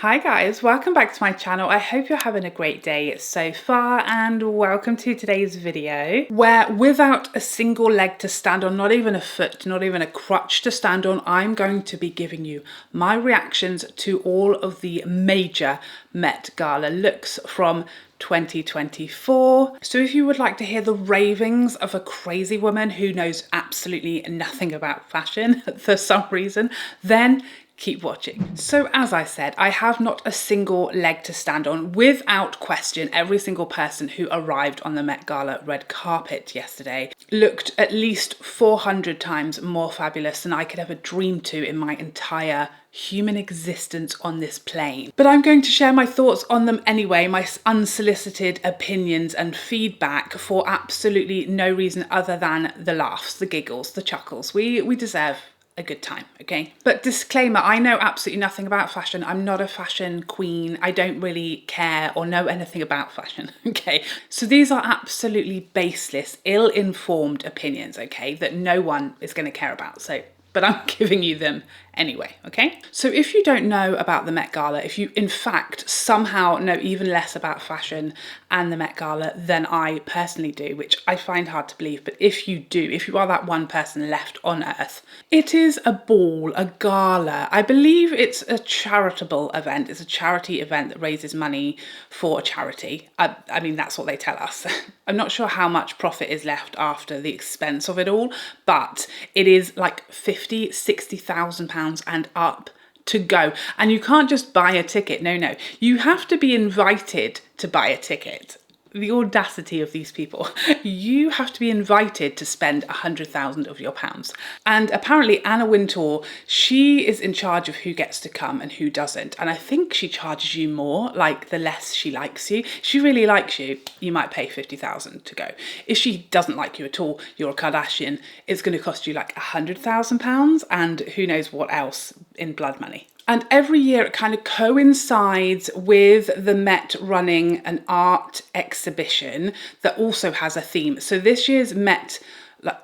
Hi guys, welcome back to my channel. I hope you're having a great day so far and welcome to today's video where without a single leg to stand on, not even a foot, not even a crutch to stand on, I'm going to be giving you my reactions to all of the major Met Gala looks from 2024. So if you would like to hear the ravings of a crazy woman who knows absolutely nothing about fashion for some reason, then keep watching. So as I said, I have not a single leg to stand on. Without question, every single person who arrived on the Met Gala red carpet yesterday looked at least 400 times more fabulous than I could ever dream to in my entire human existence on this plane. But I'm going to share my thoughts on them anyway, my unsolicited opinions and feedback for absolutely no reason other than the laughs, the giggles, the chuckles. We deserve a good time, okay? But disclaimer, I know absolutely nothing about fashion. I'm not a fashion queen. I don't really care or know anything about fashion, okay? So these are absolutely baseless, ill-informed opinions, okay, that no one is going to care about. But I'm giving you them anyway, okay? So if you don't know about the Met Gala, if you in fact somehow know even less about fashion and the Met Gala than I personally do, which I find hard to believe, but if you do, if you are that one person left on earth, it is a ball, a gala. I believe it's a charitable event. It's a charity event that raises money for a charity. I mean, that's what they tell us. I'm not sure how much profit is left after the expense of it all, but it is like 50, 60,000 pounds and up to go. And you can't just buy a ticket. No. You have to be invited to buy a ticket. The audacity of these people. You have to be invited to spend 100,000 of your pounds. And apparently Anna Wintour, she is in charge of who gets to come and who doesn't. And I think she charges you more, like the less she likes you. If she really likes you, you might pay 50,000 to go. If she doesn't like you at all, you're a Kardashian, it's going to cost you like 100,000 pounds and who knows what else in blood money. And every year it kind of coincides with the Met running an art exhibition that also has a theme. So this year's Met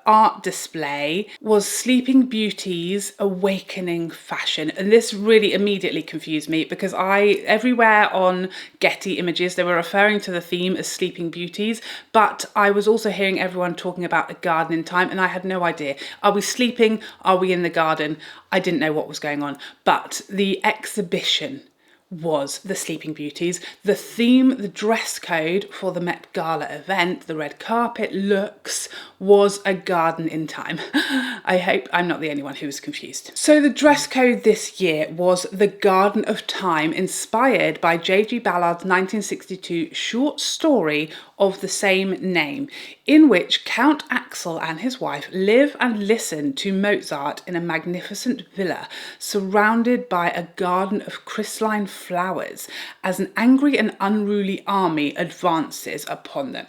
art display was Sleeping Beauty's Awakening Fashion. And this really immediately confused me because everywhere on Getty Images, they were referring to the theme as Sleeping Beauties, but I was also hearing everyone talking about a garden in time and I had no idea. Are we sleeping? Are we in the garden? I didn't know what was going on, but the exhibition was the Sleeping Beauties. The theme, the dress code for the Met Gala event, the red carpet looks, was a garden in time. I hope I'm not the only one who was confused. So the dress code this year was the Garden of Time, inspired by J.G. Ballard's 1962 short story of the same name, in which Count Axel and his wife live and listen to Mozart in a magnificent villa surrounded by a garden of crystalline flowers as an angry and unruly army advances upon them.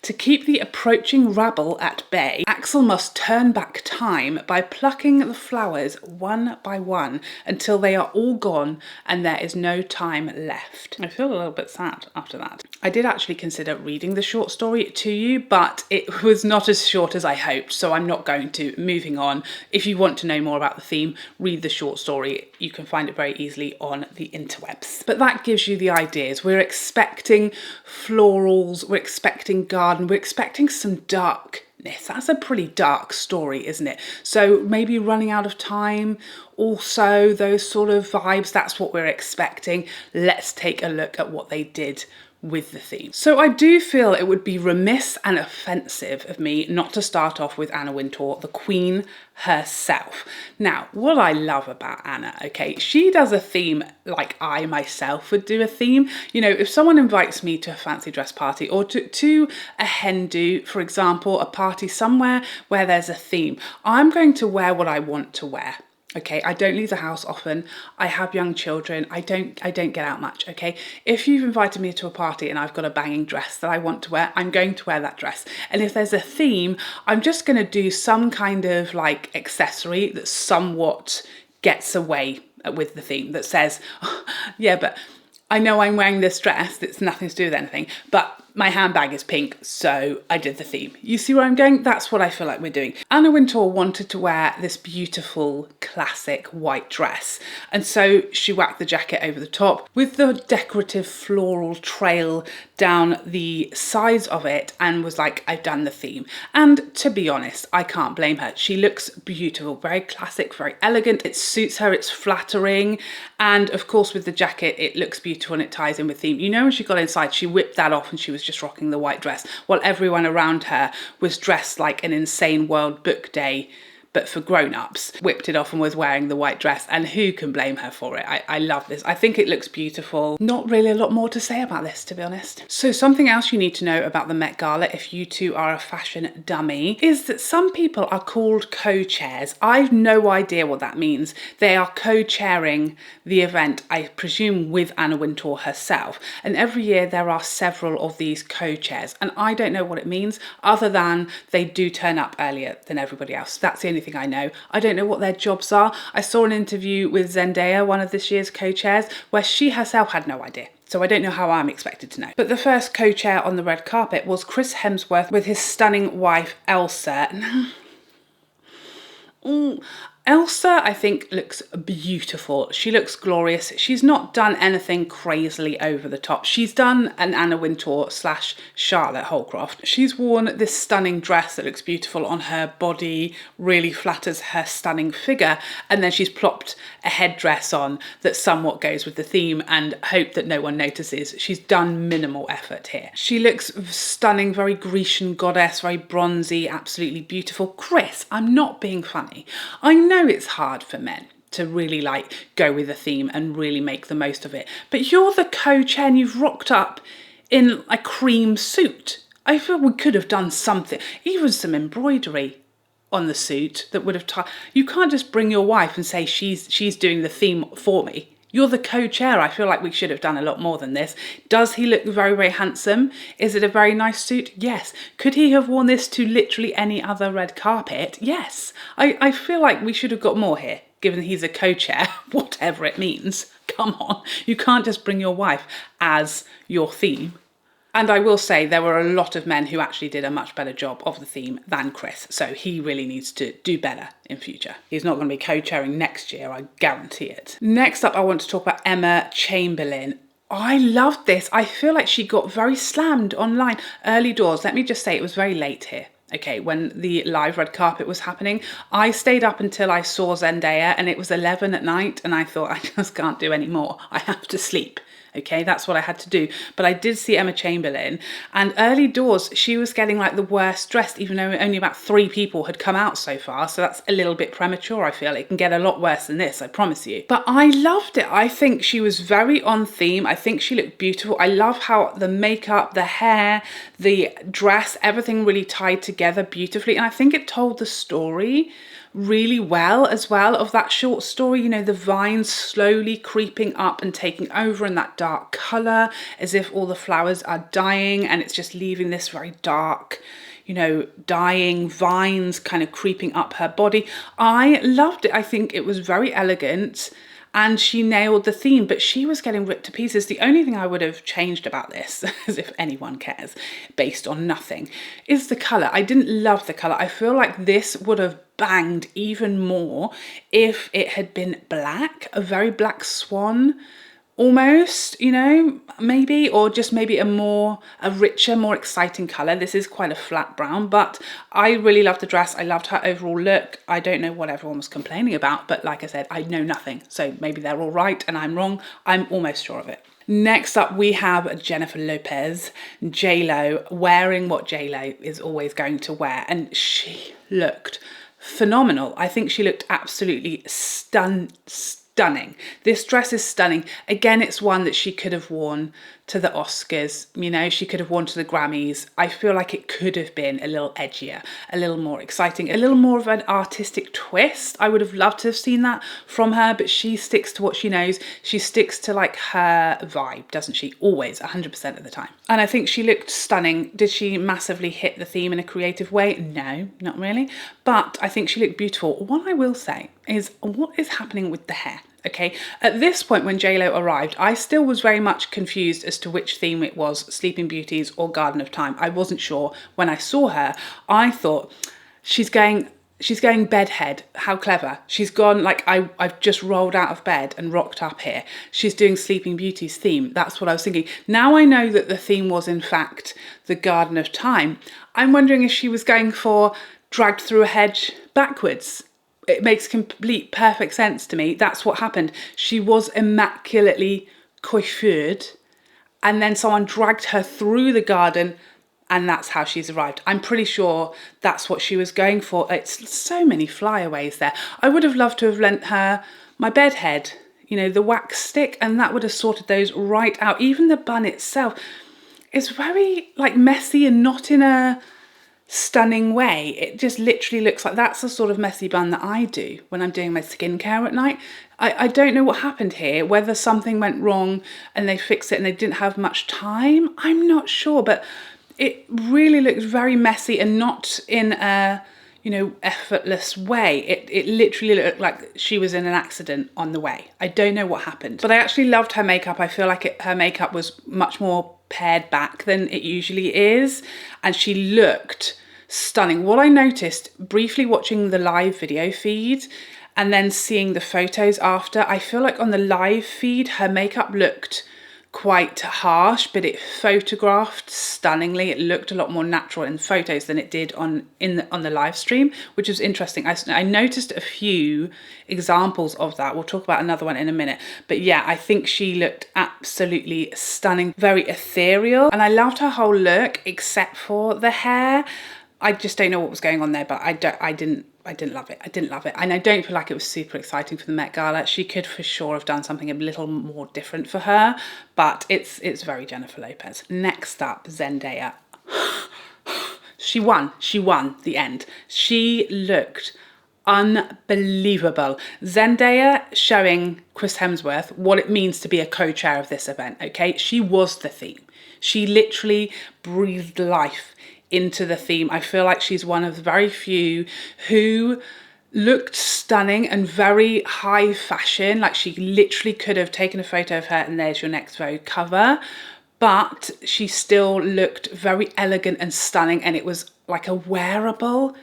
To keep the approaching rabble at bay, Axel must turn back time by plucking the flowers one by one until they are all gone and there is no time left. I feel a little bit sad after that. I did actually consider reading the short story to you, but it was not as short as I hoped, so I'm not going to. Moving on. If you want to know more about the theme, read the short story. You can find it very easily on the interwebs. But that gives you the ideas. We're expecting florals, we're expecting garden, we're expecting some darkness. That's a pretty dark story, isn't it? So maybe running out of time, also those sort of vibes, that's what we're expecting. Let's take a look at what they did with the theme. So I do feel it would be remiss and offensive of me not to start off with Anna Wintour, the queen herself. Now, what I love about Anna, okay, she does a theme like I myself would do a theme. You know, if someone invites me to a fancy dress party or to a hen do, for example, a party somewhere where there's a theme, I'm going to wear what I want to wear. Okay, I don't leave the house often. I have young children. I don't get out much, okay? If you've invited me to a party and I've got a banging dress that I want to wear, I'm going to wear that dress. And if there's a theme, I'm just going to do some kind of like accessory that somewhat gets away with the theme, that says, oh, yeah, but I know I'm wearing this dress that's nothing to do with anything, but my handbag is pink, so I did the theme. You see where I'm going? That's what I feel like we're doing. Anna Wintour wanted to wear this beautiful classic white dress, and so she whacked the jacket over the top with the decorative floral trail down the sides of it and was like, I've done the theme. And to be honest, I can't blame her. She looks beautiful, very classic, very elegant. It suits her, it's flattering. And of course with the jacket, it looks beautiful and it ties in with theme. You know, when she got inside, she whipped that off and she was just rocking the white dress while everyone around her was dressed like an insane World Book Day, but for grown-ups, whipped it off and was wearing the white dress, and who can blame her for it? I love this. I think it looks beautiful. Not really a lot more to say about this, to be honest. So something else you need to know about the Met Gala, if you two are a fashion dummy, is that some people are called co-chairs. I've no idea what that means. They are co-chairing the event, I presume with Anna Wintour herself, and every year there are several of these co-chairs, and I don't know what it means other than they do turn up earlier than everybody else. That's the only thing I know. I don't know what their jobs are. I saw an interview with Zendaya, one of this year's co-chairs, where she herself had no idea. So I don't know how I'm expected to know. But the first co-chair on the red carpet was Chris Hemsworth with his stunning wife, Elsa. Elsa, I think, looks beautiful. She looks glorious. She's not done anything crazily over the top. She's done an Anna Wintour / Charlotte Holcroft. She's worn this stunning dress that looks beautiful on her body, really flatters her stunning figure, and then she's plopped a headdress on that somewhat goes with the theme and hope that no one notices. She's done minimal effort here. She looks stunning, very Grecian goddess, very bronzy, absolutely beautiful. Chris, I'm not being funny. I know it's hard for men to really like go with a theme and really make the most of it, but you're the co-chair and you've rocked up in a cream suit. I feel we could have done something, even some embroidery on the suit that would have you can't just bring your wife and say she's doing the theme for me. You're the co-chair. I feel like we should have done a lot more than this. Does he look very, very handsome? Is it a very nice suit? Yes. Could he have worn this to literally any other red carpet? Yes. I feel like we should have got more here, given he's a co-chair, whatever it means. Come on. You can't just bring your wife as your theme. And I will say there were a lot of men who actually did a much better job of the theme than Chris, so he really needs to do better in future. He's not going to be co-chairing next year, I guarantee it. Next up, I want to talk about Emma Chamberlain. I loved this. I feel like she got very slammed online early doors. Let me just say it was very late here. Okay, when the live red carpet was happening, I stayed up until I saw Zendaya and it was 11 at night and I thought, I just can't do any more. I have to sleep. Okay, that's what I had to do. But I did see Emma Chamberlain, and early doors, she was getting like the worst dressed, even though only about 3 people had come out so far. So that's a little bit premature, I feel. It can get a lot worse than this, I promise you. But I loved it. I think she was very on theme. I think she looked beautiful. I love how the makeup, the hair, the dress, everything really tied together beautifully. And I think it told the story really well as well of that short story, you know, the vines slowly creeping up and taking over in that dark colour as if all the flowers are dying and it's just leaving this very dark, you know, dying vines kind of creeping up her body. I loved it. I think it was very elegant and she nailed the theme, but she was getting ripped to pieces. The only thing I would have changed about this, as if anyone cares, based on nothing, is the colour. I didn't love the colour. I feel like this would have banged even more if it had been black, a very black swan almost, you know, maybe, or just maybe a richer, more exciting colour. This is quite a flat brown, but I really loved the dress. I loved her overall look. I don't know what everyone was complaining about, but like I said, I know nothing. So maybe they're all right and I'm wrong. I'm almost sure of it. Next up, we have Jennifer Lopez, J-Lo, wearing what J-Lo is always going to wear. And she looked phenomenal. I think she looked absolutely stunning. This dress is stunning. Again, it's one that she could have worn to the Oscars, you know, she could have worn to the Grammys. I feel like it could have been a little edgier, a little more exciting, a little more of an artistic twist. I would have loved to have seen that from her, but she sticks to what she knows. She sticks to like her vibe, doesn't she? Always, 100% of the time. And I think she looked stunning. Did she massively hit the theme in a creative way? No, not really. But I think she looked beautiful. What I will say is, what is happening with the hair? Okay, at this point when JLo arrived, I still was very much confused as to which theme it was, Sleeping Beauties or Garden of Time. I wasn't sure. When I saw her, I thought, she's going bedhead. How clever. She's gone, like, I've just rolled out of bed and rocked up here. She's doing Sleeping Beauty's theme. That's what I was thinking. Now I know that the theme was in fact the Garden of Time. I'm wondering if she was going for dragged through a hedge backwards. It makes complete perfect sense to me. That's what happened. She was immaculately coiffured and then someone dragged her through the garden and that's how she's arrived. I'm pretty sure that's what she was going for. It's so many flyaways there. I would have loved to have lent her my bed head, you know, the wax stick, and that would have sorted those right out. Even the bun itself is very like messy and not in a stunning way. It just literally looks like that's the sort of messy bun that I do when I'm doing my skincare at night. I don't know what happened here, whether something went wrong and they fixed it and they didn't have much time. I'm not sure, but it really looks very messy and not in a, you know, effortless way. It literally looked like she was in an accident on the way. I don't know what happened, but I actually loved her makeup. I feel like her makeup was much more pared back than it usually is, and she looked stunning. What I noticed briefly watching the live video feed and then seeing the photos after, I feel like on the live feed her makeup looked quite harsh, but it photographed stunningly. It looked a lot more natural in photos than it did on the live stream, which was interesting. I noticed a few examples of that. We'll talk about another one in a minute, but yeah, I think she looked absolutely stunning, very ethereal, and I loved her whole look except for the hair. I just don't know what was going on there, but I didn't love it. I didn't love it. And I don't feel like it was super exciting for the Met Gala. She could for sure have done something a little more different for her, but it's very Jennifer Lopez. Next up, Zendaya. She won the end. She looked unbelievable. Zendaya showing Chris Hemsworth what it means to be a co-chair of this event, okay? She was the theme. She literally breathed life into the theme. I feel like she's one of the very few who looked stunning and very high fashion. Like she literally could have taken a photo of her and there's your next Vogue cover, but she still looked very elegant and stunning, and it was like a wearable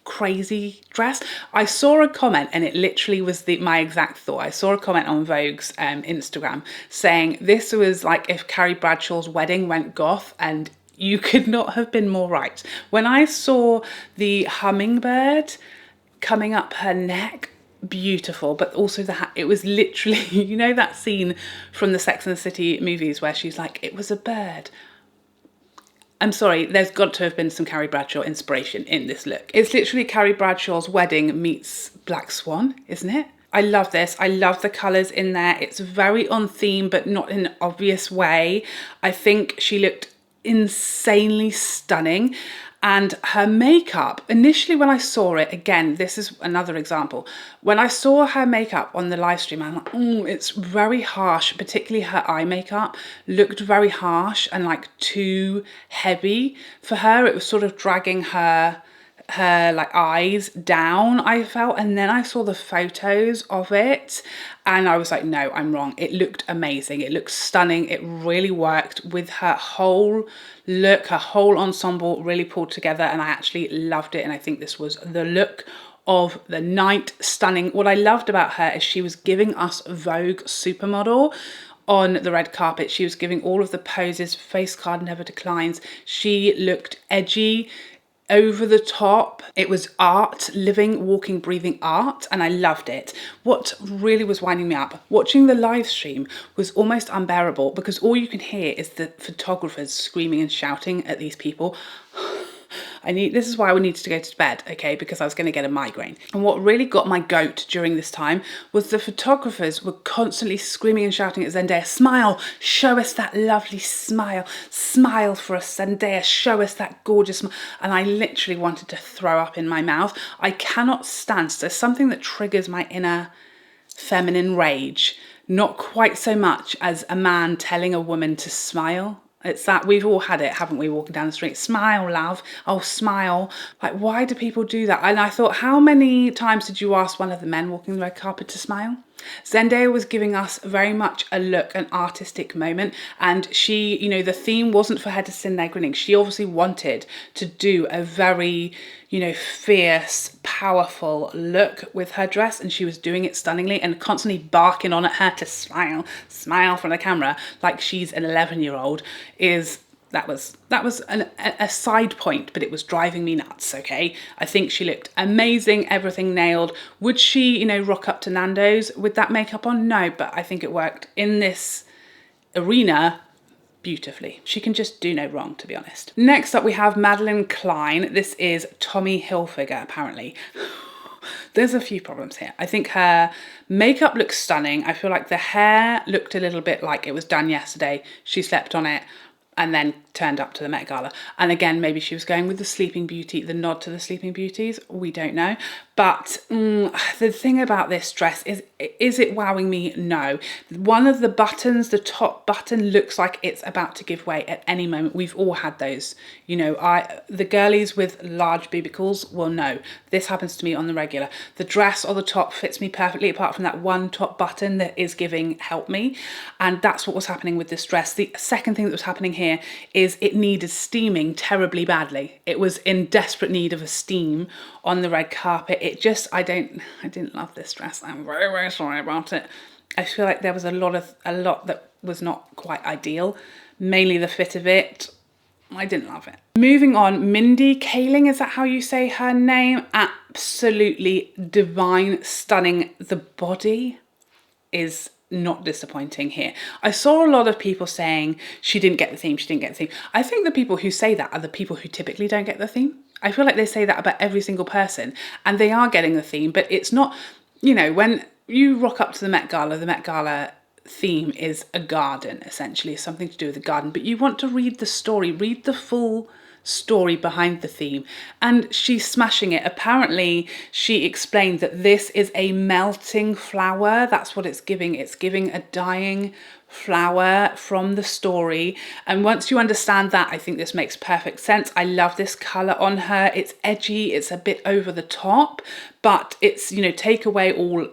crazy dress. I saw a comment and it literally was my exact thought. I saw a comment on Vogue's Instagram saying this was like if Carrie Bradshaw's wedding went goth, and you could not have been more right. When I saw the hummingbird coming up her neck, beautiful, but also the hat, it was literally, you know that scene from the Sex and the City movies where she's like, it was a bird. I'm sorry, there's got to have been some Carrie Bradshaw inspiration in this look. It's literally Carrie Bradshaw's wedding meets Black Swan, isn't it? I love this. I love the colours in there. It's very on theme, but not in an obvious way. I think she looked insanely stunning, and her makeup, initially when I saw it, again, this is another example, when I saw her makeup on the live stream, I'm like, oh, it's very harsh. Particularly her eye makeup looked very harsh and like too heavy for her. It was sort of dragging her like eyes down, I felt. And then I saw the photos of it and I was like, no, I'm wrong. It looked amazing. It looked stunning. It really worked with her whole look. Her whole ensemble really pulled together and I actually loved it. And I think this was the look of the night. Stunning. What I loved about her is she was giving us Vogue supermodel on the red carpet. She was giving all of the poses. Face card never declines. She looked edgy, over the top. It was art, living, walking, breathing art, and I loved it. What really was winding me up, watching the live stream was almost unbearable because all you can hear is the photographers screaming and shouting at these people. This is why I needed to go to bed, okay, because I was going to get a migraine. And what really got my goat during this time was the photographers were constantly screaming and shouting at Zendaya, smile, show us that lovely smile, smile for us, Zendaya, show us that gorgeous smile. And I literally wanted to throw up in my mouth. I cannot stand, there's something that triggers my inner feminine rage, not quite so much as a man telling a woman to smile. It's that, we've all had it, haven't we, walking down the street, smile, love, oh, smile. Like, why do people do that? And I thought, how many times did you ask one of the men walking the red carpet to smile? Zendaya was giving us very much a look, an artistic moment, and she, you know, the theme wasn't for her to sit there grinning. She obviously wanted to do a very, you know, fierce, powerful look with her dress, and she was doing it stunningly and constantly barking on at her to smile from the camera like she's an 11-year-old is... That was a side point, but it was driving me nuts, okay? I think she looked amazing, everything nailed. Would she, you know, rock up to Nando's with that makeup on? No, but I think it worked in this arena beautifully. She can just do no wrong, to be honest. Next up, we have Madelyn Cline. This is Tommy Hilfiger, apparently. There's a few problems here. I think her makeup looks stunning. I feel like the hair looked a little bit like it was done yesterday. She slept on it and then turned up to the Met Gala. And again, maybe she was going with the Sleeping Beauty, the nod to the Sleeping Beauties. We don't know. But the thing about this dress is it wowing me? No. One of the buttons, the top button, looks like it's about to give way at any moment. We've all had those. You know, the girlies with large bubicles will know. This happens to me on the regular. The dress or the top fits me perfectly, apart from that one top button that is giving help me. And that's what was happening with this dress. The second thing that was happening here is it needed steaming terribly badly. It was in desperate need of a steam on the red carpet. It just, I didn't love this dress. I'm very, very sorry about it. I feel like there was a lot that was not quite ideal. Mainly the fit of it. I didn't love it. Moving on, Mindy Kaling, is that how you say her name? Absolutely divine, stunning. The body is not disappointing here. I saw a lot of people saying she didn't get the theme, she didn't get the theme. I think the people who say that are the people who typically don't get the theme. I feel like they say that about every single person, and they are getting the theme, but it's not, you know, when you rock up to the Met Gala theme is a garden, essentially, something to do with the garden, but you want to read the story, read the full story behind the theme, and she's smashing it. Apparently she explained that this is a melting flower. That's what it's giving. It's giving a dying flower from the story, and once you understand that, I think this makes perfect sense. I love this color on her. It's edgy, it's a bit over the top, but it's, you know, take away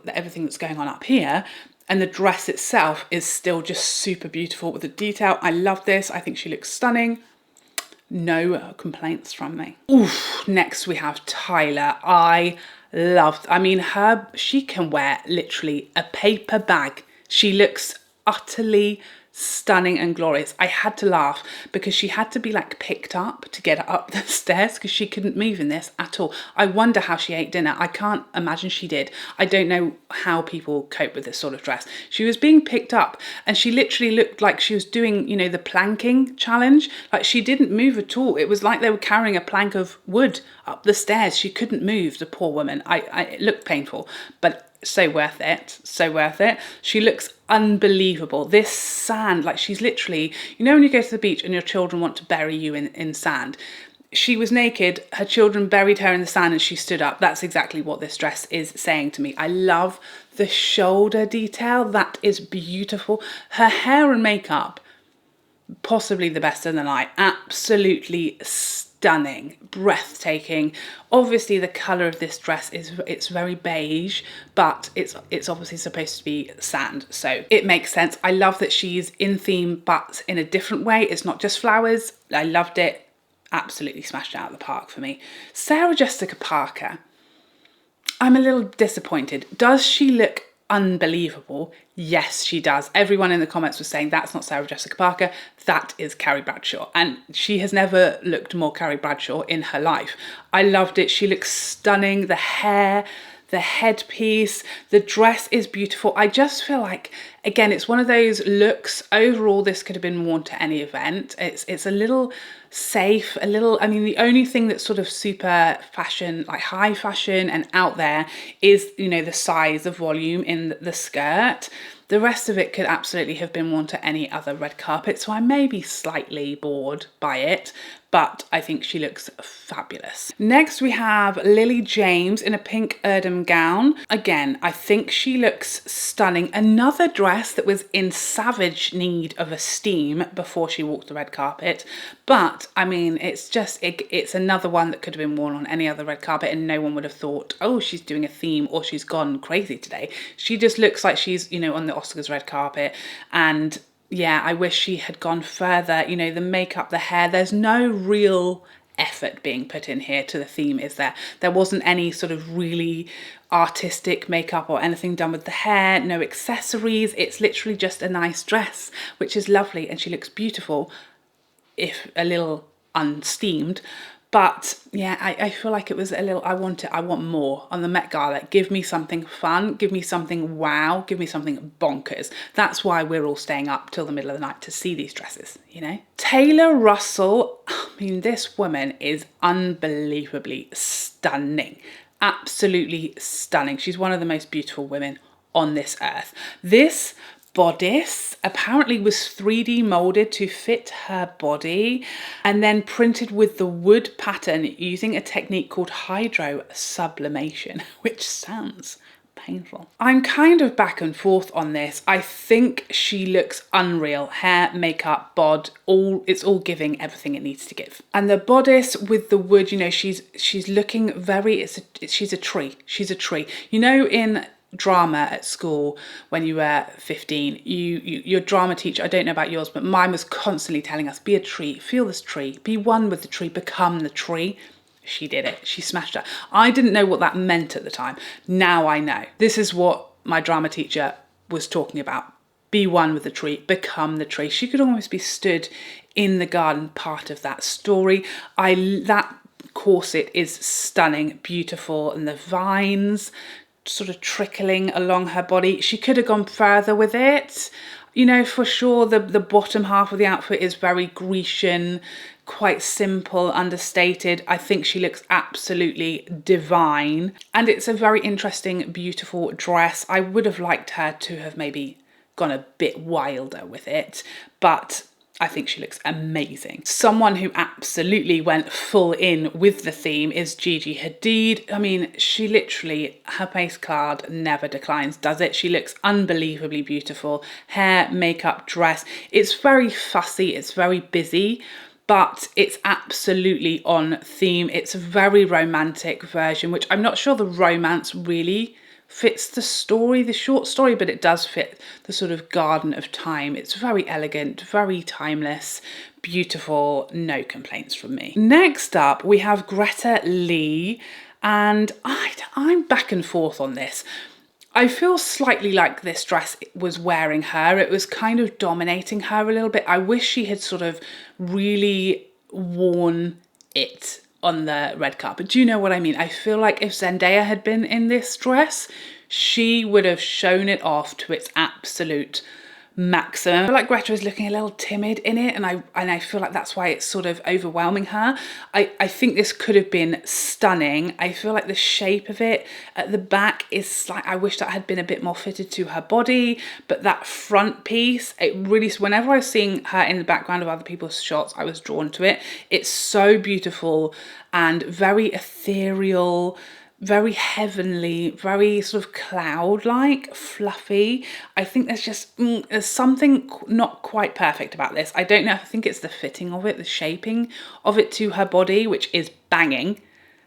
everything that's going on up here, and the dress itself is still just super beautiful with the detail. I love this. I think she looks stunning. No complaints from me. Oof, next we have Tyler. I mean, she can wear literally a paper bag. She looks utterly stunning and glorious. I had to laugh because she had to be like picked up to get up the stairs because she couldn't move in this at all. I wonder how she ate dinner. I can't imagine she did. I don't know how people cope with this sort of dress. She was being picked up and she literally looked like she was doing, you know, the planking challenge. Like she didn't move at all. It was like they were carrying a plank of wood up the stairs. She couldn't move, the poor woman. It looked painful, but so worth it, so worth it. She looks unbelievable. This sand, like she's literally, you know when you go to the beach and your children want to bury you in sand? She was naked, her children buried her in the sand and she stood up. That's exactly what this dress is saying to me. I love the shoulder detail. That is beautiful. Her hair and makeup, possibly the best in the night. Absolutely stunning, breathtaking. Obviously the color of this dress it's very beige, but it's obviously supposed to be sand, so it makes sense. I love that she's in theme but in a different way. It's not just flowers. I loved it. Absolutely smashed it out of the park for me. Sarah Jessica Parker, I'm a little disappointed. Does she look unbelievable? Yes, she does. Everyone in the comments was saying that's not Sarah Jessica Parker, that is Carrie Bradshaw, and she has never looked more Carrie Bradshaw in her life. I loved it. She looks stunning. The hair, the headpiece, the dress is beautiful. I just feel like, again, it's one of those looks. Overall, this could have been worn to any event. It's a little safe, a little, I mean, the only thing that's sort of super fashion, like high fashion and out there is, you know, the size, the volume in the skirt. The rest of it could absolutely have been worn to any other red carpet, so I may be slightly bored by it, but I think she looks fabulous. Next we have Lily James in a pink Erdem gown. Again, I think she looks stunning. Another dress that was in savage need of a steam before she walked the red carpet, but I mean, it's just, it's another one that could have been worn on any other red carpet and no one would have thought, oh, she's doing a theme or she's gone crazy today. She just looks like she's, you know, on the Oscars red carpet. And yeah, I wish she had gone further. You know, the makeup, the hair, there's no real effort being put in here to the theme, is there? There wasn't any sort of really artistic makeup or anything done with the hair, no accessories. It's literally just a nice dress, which is lovely, and she looks beautiful, if a little unsteamed. But yeah, I feel like it was a little, I want more on the Met Gala. Give me something fun, give me something wow, give me something bonkers. That's why we're all staying up till the middle of the night to see these dresses, you know? Taylor Russell, I mean, this woman is unbelievably stunning. Absolutely stunning. She's one of the most beautiful women on this earth. This bodice apparently was 3D molded to fit her body and then printed with the wood pattern using a technique called hydro sublimation, which sounds painful. I'm kind of back and forth on this. I think she looks unreal. Hair, makeup, bod, it's all giving everything it needs to give. And the bodice with the wood, you know, she's looking very, she's a tree. She's a tree. You know, in drama at school when you were 15, your drama teacher, I don't know about yours, but mine was constantly telling us, be a tree, feel this tree, be one with the tree, become the tree. She did it. She smashed it. I didn't know what that meant at the time. Now I know. This is what my drama teacher was talking about. Be one with the tree, become the tree. She could almost be stood in the garden, part of that story. That corset is stunning, beautiful, and the vines sort of trickling along her body. She could have gone further with it. You know, for sure, the bottom half of the outfit is very Grecian, quite simple, understated. I think she looks absolutely divine. And it's a very interesting, beautiful dress. I would have liked her to have maybe gone a bit wilder with it, but I think she looks amazing. Someone who absolutely went full in with the theme is Gigi Hadid. I mean, she literally, her face card never declines, does it? She looks unbelievably beautiful. Hair, makeup, dress. It's very fussy, it's very busy, but it's absolutely on theme. It's a very romantic version, which I'm not sure the romance really fits the story, the short story, but it does fit the sort of Garden of Time. It's very elegant, very timeless, beautiful, no complaints from me. Next up, we have Greta Lee, and I'm back and forth on this. I feel slightly like this dress was wearing her. It was kind of dominating her a little bit. I wish she had sort of really worn it on the red carpet. Do you know what I mean? I feel like if Zendaya had been in this dress, she would have shown it off to its absolute maximum. I feel like Greta is looking a little timid in it, and I feel like that's why it's sort of overwhelming her. I think this could have been stunning. I feel like the shape of it at the back is like, I wish that had been a bit more fitted to her body, but that front piece, it really, whenever I was seeing her in the background of other people's shots, I was drawn to it. It's so beautiful and very ethereal, very heavenly, very sort of cloud-like, fluffy. I think there's just, there's something not quite perfect about this. I don't know, I think it's the fitting of it, the shaping of it to her body, which is banging.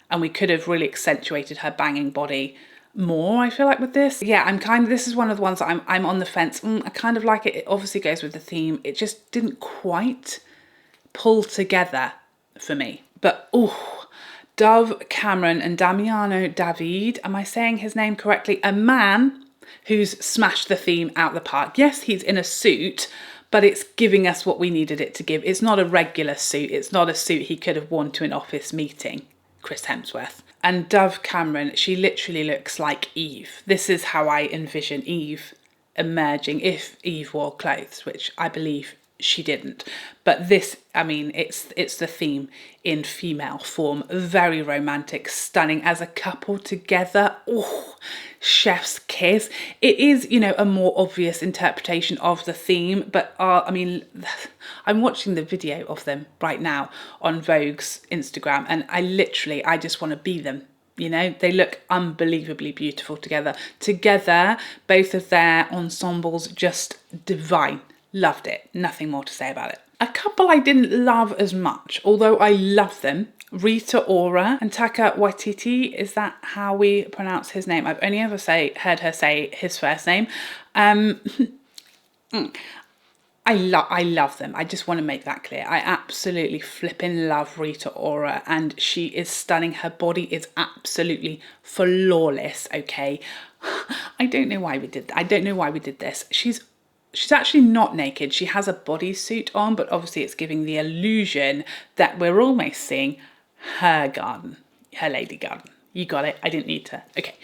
And we could have really accentuated her banging body more, I feel like, with this. Yeah, this is one of the ones that I'm on the fence. I kind of like it. It obviously goes with the theme. It just didn't quite pull together for me. But, oh, Dove Cameron and Damiano David, am I saying his name correctly? A man who's smashed the theme out the park. Yes, he's in a suit, but it's giving us what we needed it to give. It's not a regular suit. It's not a suit he could have worn to an office meeting, Chris Hemsworth. And Dove Cameron, she literally looks like Eve. This is how I envision Eve emerging if Eve wore clothes, which I believe she didn't. But this, I mean, it's the theme in female form. Very romantic, stunning as a couple together. Oh, chef's kiss. It is, you know, a more obvious interpretation of the theme, but I mean, I'm watching the video of them right now on Vogue's Instagram, and I just want to be them. You know, they look unbelievably beautiful together. Together, both of their ensembles, just divine. Loved it. Nothing more to say about it. A couple I didn't love as much, although I love them. Rita Ora and Taika Waititi. Is that how we pronounce his name? I've only ever heard her say his first name. I love them. I just want to make that clear. I absolutely flipping love Rita Ora, and she is stunning. Her body is absolutely flawless, okay? I don't know why we did that. I don't know why we did this. She's actually not naked. She has a bodysuit on, but obviously it's giving the illusion that we're almost seeing her garden, her lady garden. You got it. I didn't need to. Okay.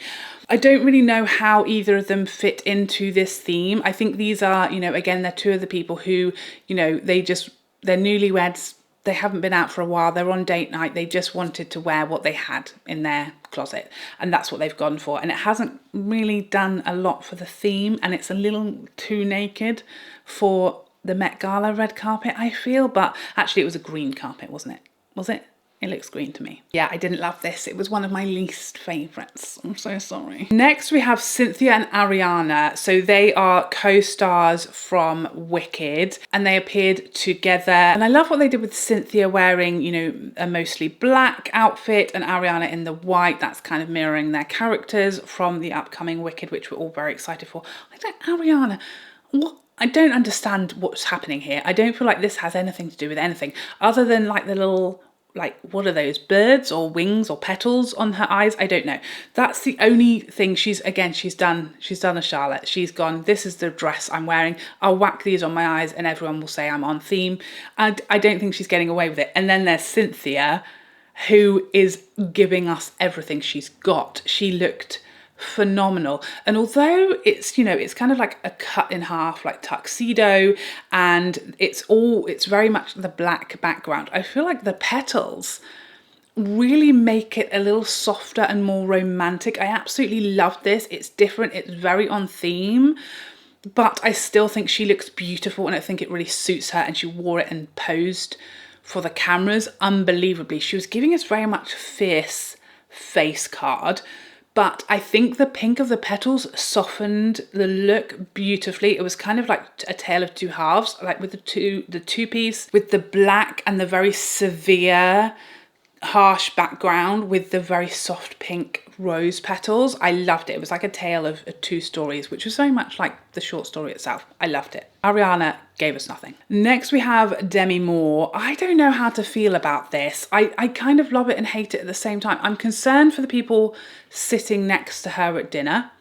I don't really know how either of them fit into this theme. I think these are, you know, again, they're two of the people who, you know, they're newlyweds. They haven't been out for a while. They're on date night. They just wanted to wear what they had in their closet. And that's what they've gone for. And it hasn't really done a lot for the theme. And it's a little too naked for the Met Gala red carpet, I feel. But actually, it was a green carpet, wasn't it? Was it? It looks green to me. Yeah, I didn't love this. It was one of my least favourites. I'm so sorry. Next, we have Cynthia and Ariana. So they are co-stars from Wicked, and they appeared together. And I love what they did with Cynthia wearing, you know, a mostly black outfit, and Ariana in the white. That's kind of mirroring their characters from the upcoming Wicked, which we're all very excited for. Ariana, what? I don't understand what's happening here. I don't feel like this has anything to do with anything other than like the little, like, what are those, birds or wings or petals on her eyes? I don't know. That's the only thing she's done a Charlotte. She's gone, this is the dress I'm wearing. I'll whack these on my eyes and everyone will say I'm on theme. And I don't think she's getting away with it. And then there's Cynthia, who is giving us everything she's got. She looked phenomenal. And although it's, you know, it's kind of like a cut in half, like tuxedo, and it's very much the black background, I feel like the petals really make it a little softer and more romantic. I absolutely love this. It's different. It's very on theme, but I still think she looks beautiful, and I think it really suits her, and she wore it and posed for the cameras unbelievably. She was giving us very much fierce face card. But I think the pink of the petals softened the look beautifully. It was kind of like a tale of two halves, like with the two piece, with the black and the very severe, harsh background with the very soft pink rose petals. I loved it. It was like a tale of two stories, which was very much like the short story itself. I loved it. Ariana gave us nothing. Next we have Demi Moore. I don't know how to feel about this. I kind of love it and hate it at the same time. I'm concerned for the people sitting next to her at dinner.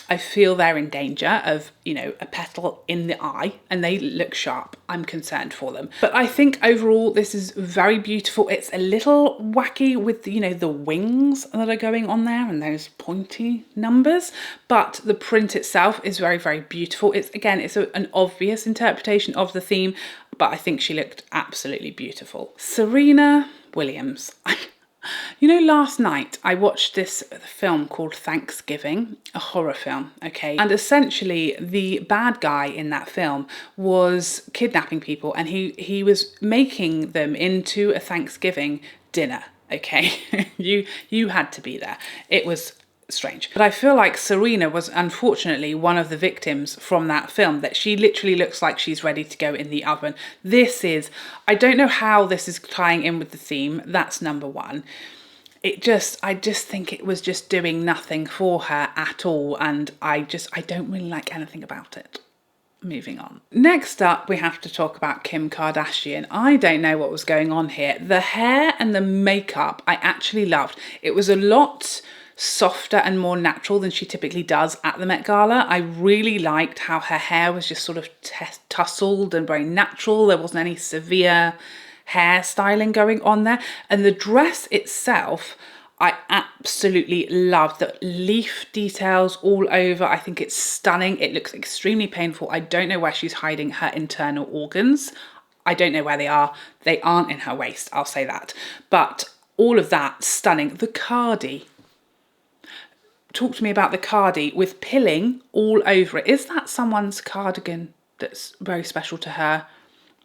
I feel they're in danger of, you know, a petal in the eye, and they look sharp. I'm concerned for them. But I think overall this is very beautiful. It's a little wacky with, you know, the wings that are going on there and those pointy numbers. But the print itself is very, very beautiful. It's an obvious interpretation of the theme, but I think she looked absolutely beautiful. Serena Williams. You know, last night I watched this film called Thanksgiving, a horror film, okay? And essentially the bad guy in that film was kidnapping people, and he was making them into a Thanksgiving dinner, okay? You had to be there. It was strange. But I feel like Serena was unfortunately one of the victims from that film, that she literally looks like she's ready to go in the oven. I don't know how this is tying in with the theme. That's number one. I just think it was just doing nothing for her at all. And I don't really like anything about it. Moving on. Next up, we have to talk about Kim Kardashian. I don't know what was going on here. The hair and the makeup I actually loved. It was a lot softer and more natural than she typically does at the Met Gala. I really liked how her hair was just sort of tousled and very natural. There wasn't any severe hairstyling going on there. And the dress itself, I absolutely loved the leaf details all over. I think it's stunning. It looks extremely painful. I don't know where she's hiding her internal organs. I don't know where they are. They aren't in her waist, I'll say that. But all of that, stunning. The cardi. Talk to me about the cardi with pilling all over it. Is that someone's cardigan that's very special to her?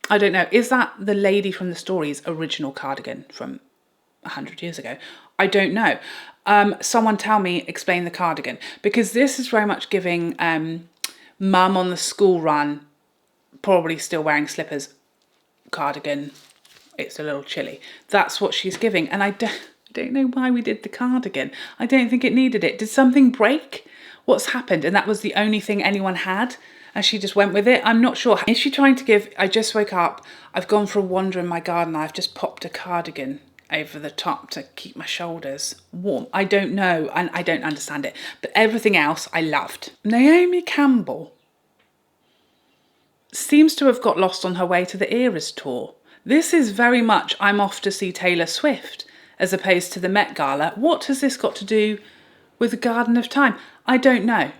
I don't know. Is that the lady from the story's original cardigan from 100 years ago? I don't know. Someone tell me, explain the cardigan, because this is very much giving mum on the school run, probably still wearing slippers, cardigan. It's a little chilly. That's what she's giving. And I don't know why we did the cardigan. I don't think it needed it. Did something break? What's happened? And that was the only thing anyone had, and she just went with it. I'm not sure. Is she trying to give, I just woke up, I've gone for a wander in my garden, I've just popped a cardigan over the top to keep my shoulders warm. I don't know, and I don't understand it. But everything else I loved. Naomi Campbell seems to have got lost on her way to the Eras tour. This is very much I'm off to see Taylor Swift as opposed to the Met Gala. What has this got to do with the Garden of Time? I don't know.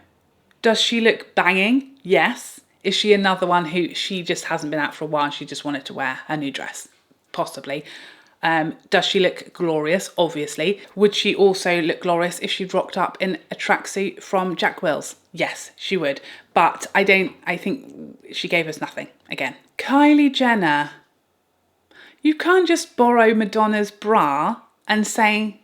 Does she look banging? Yes. Is she another one who she just hasn't been out for a while and she just wanted to wear her new dress? Possibly. Does she look glorious? Obviously. Would she also look glorious if she'd rocked up in a tracksuit from Jack Wills? Yes, she would. But I think she gave us nothing again. Kylie Jenner. You can't just borrow Madonna's bra and say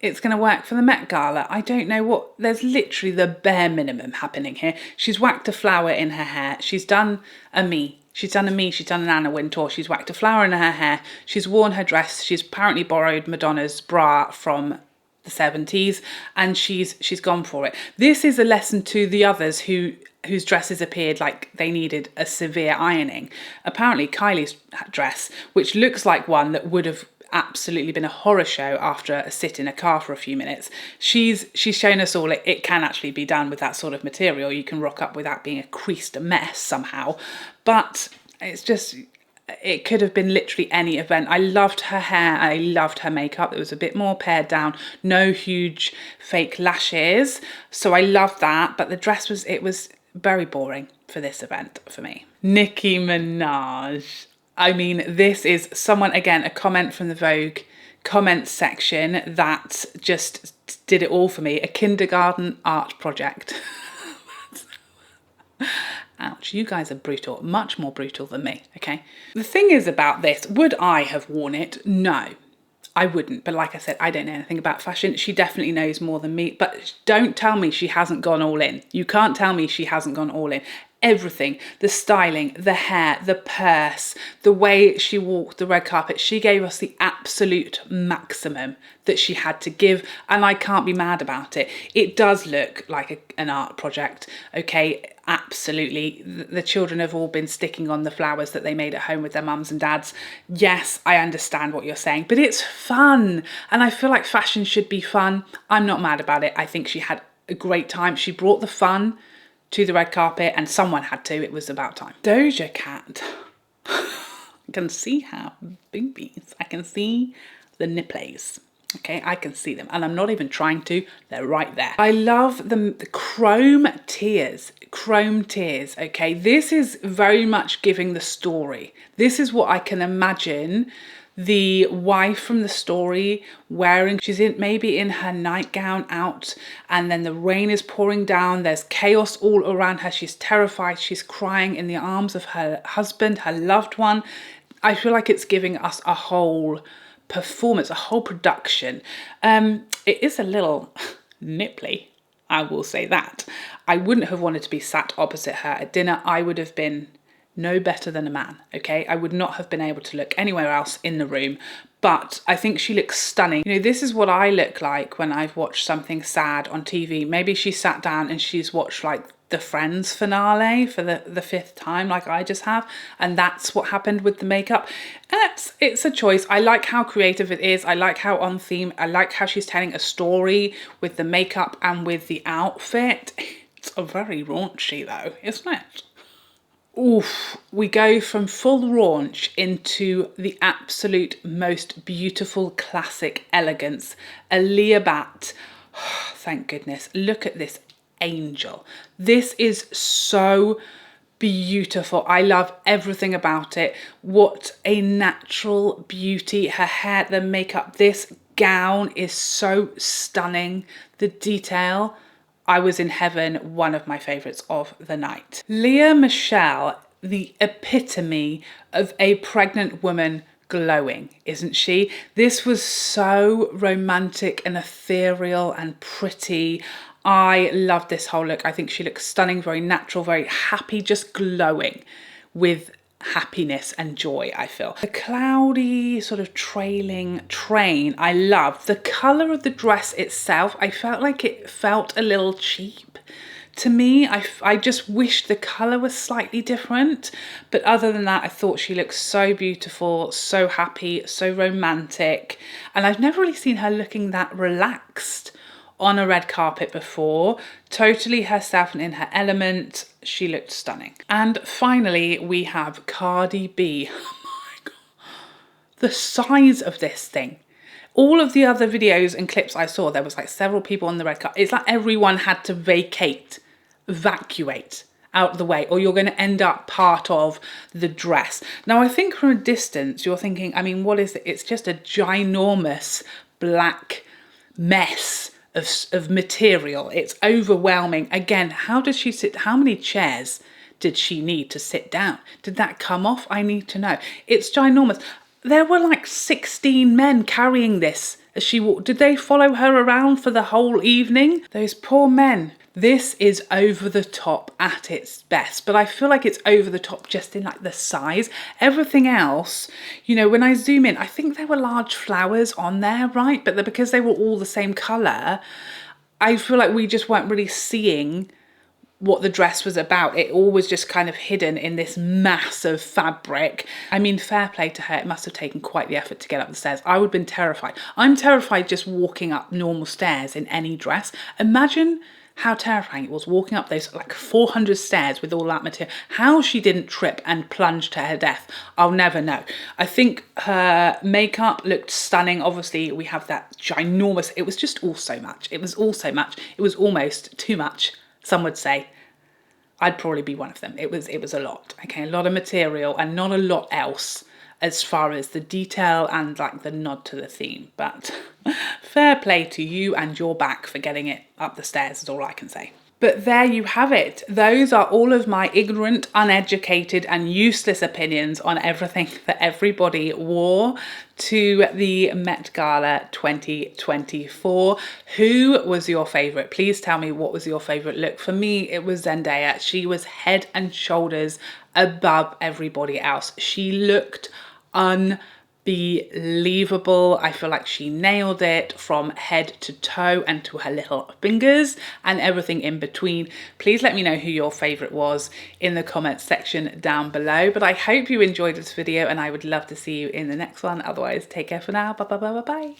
it's going to work for the Met Gala. I don't know what, there's literally the bare minimum happening here. She's whacked a flower in her hair. She's done a me. She's done an Anna Wintour. She's whacked a flower in her hair. She's worn her dress. She's apparently borrowed Madonna's bra from the 70s and she's gone for it. This is a lesson to the others whose dresses appeared like they needed a severe ironing. Apparently Kylie's dress, which looks like one that would have absolutely been a horror show after a sit in a car for a few minutes, she's shown us all it can actually be done with that sort of material. You can rock up without being a creased mess somehow. But it's just, it could have been literally any event. I loved her hair. I loved her makeup. It was a bit more pared down, no huge fake lashes. So I loved that. But the dress was very boring for this event for me. Nicki Minaj. I mean, this is someone, again, a comment from the Vogue comments section that just did it all for me. A kindergarten art project. Ouch, you guys are brutal, much more brutal than me, okay? The thing is about this, would I have worn it? No, I wouldn't. But like I said, I don't know anything about fashion. She definitely knows more than me, but don't tell me she hasn't gone all in. You can't tell me she hasn't gone all in. Everything, the styling, the hair, the purse, the way she walked the red carpet, she gave us the absolute maximum that she had to give, and I can't be mad about it. It does look like an art project, okay, absolutely. The children have all been sticking on the flowers that they made at home with their mums and dads. Yes, I understand what you're saying, but it's fun, and I feel like fashion should be fun. I'm not mad about it. I think she had a great time. She brought the fun to the red carpet, and someone had to. It was about time. Doja Cat. I can see her boobies. I can see the nipples. Okay, I can see them, and I'm not even trying to. They're right there. I love the chrome tears. Chrome tears. Okay, this is very much giving the story. This is what I can imagine the wife from the story wearing. She's maybe in her nightgown out, and then the rain is pouring down. There's chaos all around her. She's terrified. She's crying in the arms of her husband, her loved one. I feel like it's giving us a whole performance, a whole production. It is a little nipply, I will say that. I wouldn't have wanted to be sat opposite her at dinner. I would have been no better than a man, okay? I would not have been able to look anywhere else in the room, but I think she looks stunning. You know, this is what I look like when I've watched something sad on TV. Maybe she sat down and she's watched like the Friends finale for the fifth time, like I just have, and that's what happened with the makeup. It's a choice. I like how creative it is. I like how on theme. I like how she's telling a story with the makeup and with the outfit. It's a very raunchy though, isn't it? Oof, we go from full raunch into the absolute most beautiful classic elegance. A Lea Bat. Oh, thank goodness. Look at this angel. This is so beautiful. I love everything about it. What a natural beauty. Her hair, the makeup, this gown is so stunning. The detail. I was in heaven, one of my favourites of the night. Lea Michele, the epitome of a pregnant woman glowing, isn't she? This was so romantic and ethereal and pretty. I love this whole look. I think she looks stunning, very natural, very happy, just glowing with happiness and joy, I feel. The cloudy sort of trailing train, I love. The colour of the dress itself, I felt like it felt a little cheap. To me, I just wish the colour was slightly different. But other than that, I thought she looked so beautiful, so happy, so romantic. And I've never really seen her looking that relaxed on a red carpet before. Totally herself and in her element. She looked stunning. And finally, we have Cardi B. Oh my God. The size of this thing. All of the other videos and clips I saw, there was like several people on the red carpet. It's like everyone had to evacuate out of the way, or you're going to end up part of the dress. Now, I think from a distance, you're thinking, I mean, what is it? It's just a ginormous black mess of material. It's overwhelming. Again, how does she sit? How many chairs did she need to sit down? Did that come off? I need to know. It's ginormous. There were like 16 men carrying this as she walked. Did they follow her around for the whole evening? Those poor men. This is over the top at its best, but I feel like it's over the top just in like the size. Everything else, you know, when I zoom in, I think there were large flowers on there, right? But because they were all the same colour, I feel like we just weren't really seeing what the dress was about. It all was just kind of hidden in this mass of fabric. I mean, fair play to her. It must have taken quite the effort to get up the stairs. I would have been terrified. I'm terrified just walking up normal stairs in any dress. Imagine how terrifying it was walking up those like 400 stairs with all that material. How she didn't trip and plunge to her death, I'll never know. I think her makeup looked stunning. Obviously, we have that ginormous, it was just all so much. It was all so much. It was almost too much, some would say. I'd probably be one of them. It was a lot, okay? A lot of material and not a lot else as far as the detail and like the nod to the theme. But fair play to you and your back for getting it up the stairs is all I can say. But there you have it. Those are all of my ignorant, uneducated and useless opinions on everything that everybody wore to the Met Gala 2024. Who was your favourite? Please tell me what was your favourite look. For me, it was Zendaya. She was head and shoulders above everybody else. She looked unbelievable. I feel like she nailed it from head to toe and to her little fingers and everything in between. Please let me know who your favorite was in the comments section down below. But I hope you enjoyed this video and I would love to see you in the next one. Otherwise, take care for now. Bye bye bye bye bye.